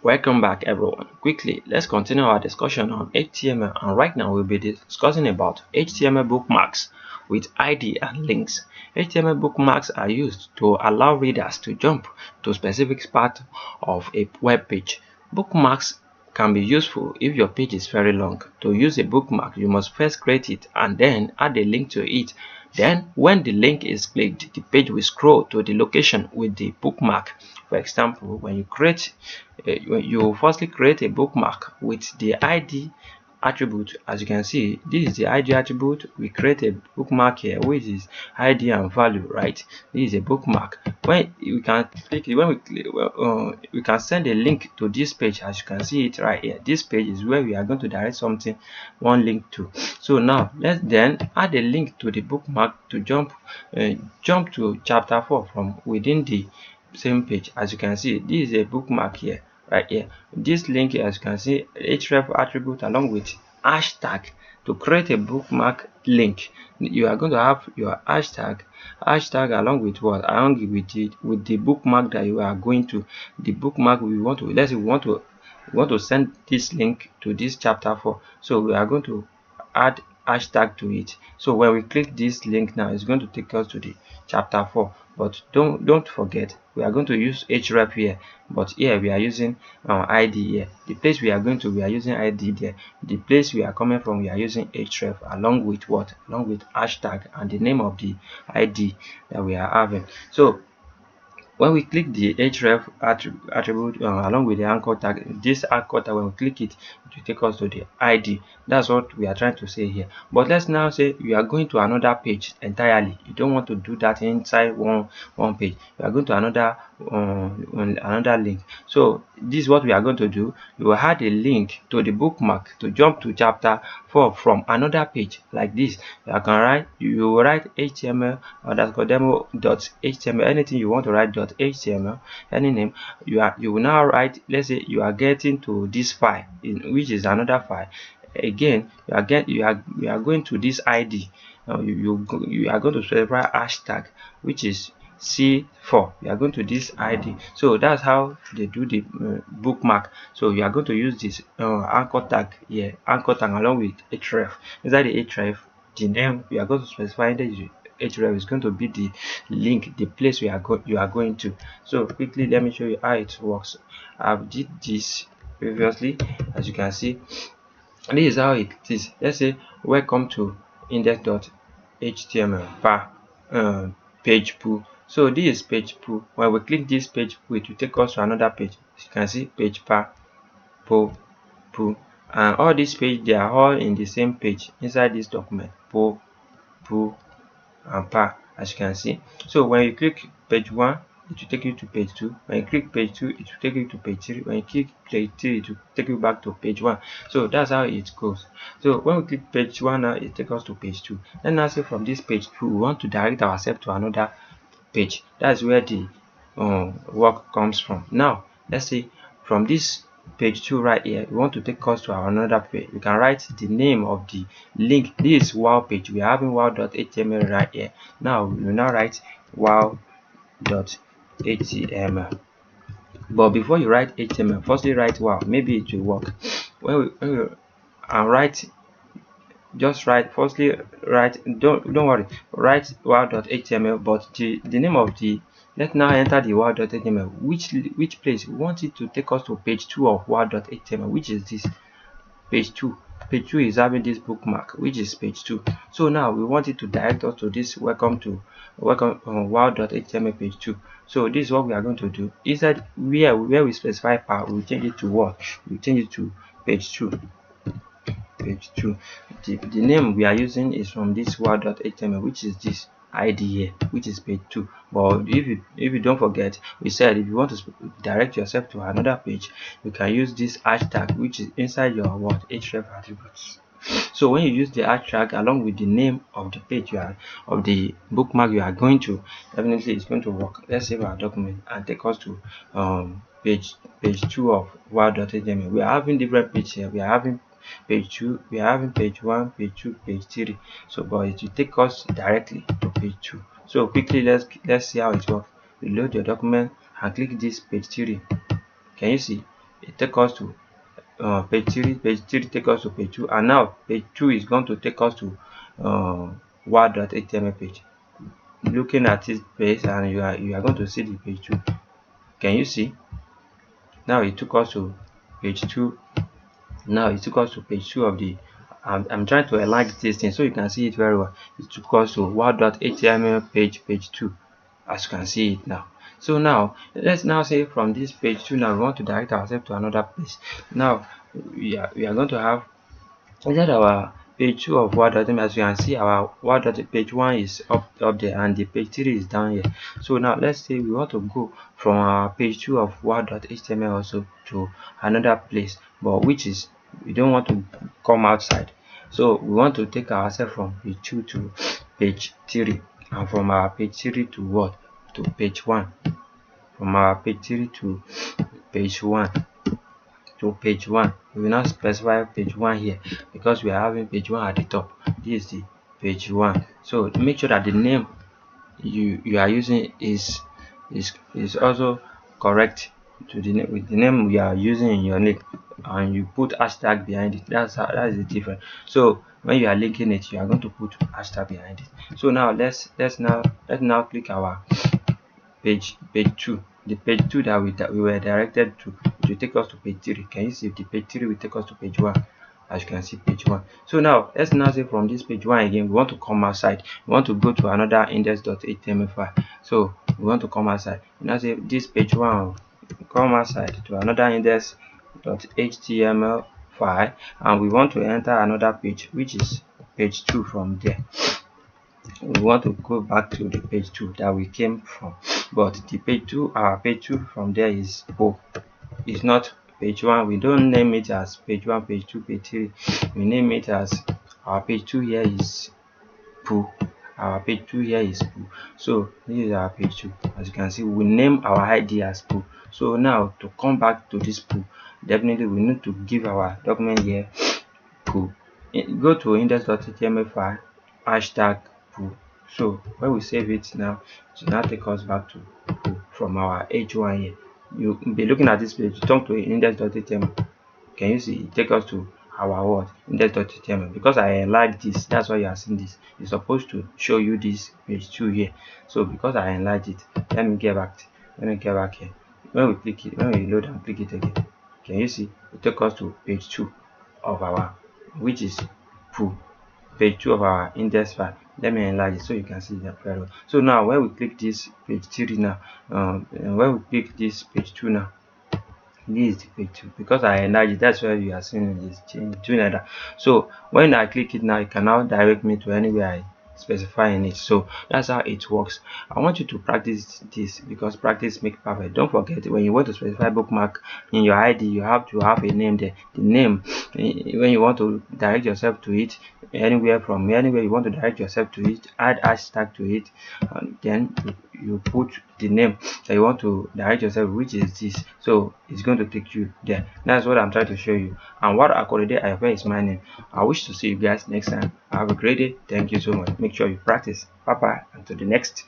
Welcome back everyone. Quickly, let's continue our discussion on HTML, and right now we'll be discussing about HTML bookmarks with ID and links. HTML bookmarks are used to allow readers to jump to specific part of a web page. Bookmarks can be useful if your page is very long. To use a bookmark, you must first create it and then add a link to it. Then, when the link is clicked, the page will scroll to the location with the bookmark. For example, when you firstly create a bookmark with the ID attribute. As you can see, this is the ID attribute. We create a bookmark here which is ID and value, right? This is a bookmark. When we can click it, when we click, we can send a link to this page. As you can see it right here, this page is where we are going to direct one link to. So now let's then add a link to the bookmark to jump to chapter 4 from within the same page. As you can see, this is a bookmark here, right here. This link, as you can see, href attribute along with hashtag. To create a bookmark link, you are going to have your hashtag along with what, along with the bookmark that you are going to, the bookmark we want to, let's say we want to send this link to this chapter 4. So we are going to add hashtag to it. So when we click this link now, it's going to take us to the chapter 4. But don't forget, we are going to use href here, but here we are using ID here. The place we are going to, we are using ID there. The place we are coming from, we are using href along with what, along with hashtag and the name of the ID that we are having. So when we click the href attribute along with the anchor tag, this anchor tag, when we click it, it will take us to the ID. That's what we are trying to say here. But let's now say you are going to another page entirely. You don't want to do that inside one page. You are going to another link. So this is what we are going to do. You will add a link to the bookmark to jump to chapter 4 from another page like this. You will write html underscore demo.html, anything you want to write .html, any name. You will now write, let's say you are getting to this file, which is another file. Again, you are going to this ID. You are going to specify hashtag, which is C4. You are going to this ID. So that's how they do the bookmark. So you are going to use this anchor tag here, anchor tag along with href. Inside the href, the name we are going to specify the href is going to be the link, the place you are going to. So quickly, let me show you how it works. I've did this previously. As you can see, this is how it is. Let's say welcome to index.html page pull. So this is page pull. When we click this page pull, it will take us to another page. As you can see, page pull, and all these pages, they are all in the same page inside this document. Pull, and as you can see. So when you click page 1, it will take you to page 2. When you click page 2, it will take you to page 3. When you click page 3, it will take you back to page 1. So that's how it goes. So when we click page 1 now, it takes us to page 2. Then now say from this page 2, we want to direct ourselves to another page. That's where the work comes from. Now let's say from this page 2 right here, we want to take us to another page. We can write the name of the link. This is wow page. We are having wow.html right here. Now we will now write wow.html. But before you write html, firstly write wow. Maybe it will work. When we write, just write, firstly write, don't worry, write wow.html, but the name of the, let's now enter the wow.html. Which place we want it to take us to page 2 of wow.html, which is this page 2. Page 2 is having this bookmark, which is page 2. So now we want it to direct us to this welcome wow.html page 2. So this is what we are going to do. Inside where we specify part, we change it to what? We change it to page 2. Page 2. The name we are using is from this wow.html, which is this ID here, which is page 2. But if you don't forget, we said if you want to direct yourself to another page, you can use this hashtag, which is inside your href attributes. So when you use the hashtag along with the name of the page of the bookmark you are going to, definitely it's going to work. Let's save our document and take us to page 2 of wow.html. We are having different pages here. We are having page 2, we are having page 1, page 2, page 3. So but it will take us directly to page 2. So quickly, let's see how it works. You load your document and click this page 3. Can you see? it takes us to page 3, page 3 take us to page 2, and now page 2 is going to take us to word.html page. Looking at this page, and you are going to see the page 2. Can you see? Now it took us to page 2. Now it took us to page 2 of the I'm trying to enlarge this thing so you can see it very well. It took us to word.html page 2, as you can see it now. So now let's now say from this page 2, now we want to direct ourselves to another place. Now we are going to have inside our page 2 of word.html. As you can see, our page 1 is up there, and the page 3 is down here. So now let's say we want to go from our page 2 of word.html also to another place, but which is we don't want to come outside. So we want to take ourselves from page 2 to page 3, and from our page 3 to what? To page 1. From our page 3 to page 1 we will not specify page 1 here because we are having page 1 at the top. This is the page 1. So make sure that the name you are using is also correct to the name, with the name you are using in your link, and you put hashtag behind it. That is the difference. So when you are linking it, you are going to put hashtag behind it. So now let's now click our page 2. The page 2 that we were directed to will take us to page 3. Can you see? The page 3 will take us to page 1. As you can see, page 1. So now let's now say from this page 1 again, we want to come outside. We want to go to another index.html file. So we want to come outside. Now say this page 1, come outside to another index.html file, and we want to enter another page, which is page 2. From there we want to go back to the page 2 that we came from, but the page 2, our page 2 from there is it's not page 1. We don't name it as page 1, page 2, page 3. We name it as our page 2 here is poo. Our page 2 here is poo. So this is our page 2. As you can see, we name our ID as poo. So now to come back to this poo, definitely we need to give our document here poo. Go to index.html file, hashtag poo. So when we save it now, it will now take us back to poo from our h1 here. You'll be looking at this page, jump to index.html. Can you see? It take us to our what? Index.html. Because I enlarged this, that's why you are seeing this. It's supposed to show you this page 2 here. So because I enlarged it, let me get back here. When we click it, when we load and click it again, can you see? It take us to page 2 of our, which is poo, page 2 of our index file. Let me enlarge it so you can see that very well. So now when we click this page 3 now, when we click this page 2 now, this is the page 2 because I enlarged it. That's why you are seeing this change like that. So when I click it now, it can now direct me to anywhere I specify in it. So that's how it works. I want you to practice this because practice makes perfect. Don't forget, when you want to specify bookmark in your ID, you have to have a name there. The name, when you want to direct yourself to it, anywhere you want to direct yourself to it, add hashtag to it, and then you put the name that you want to direct yourself, which is this. So it's going to take you there. That's what I'm trying to show you. And what akorede ayofe is my name. I wish to see you guys next time. Have a great day. Thank you so much. Make sure you practice. Bye bye, and to the next.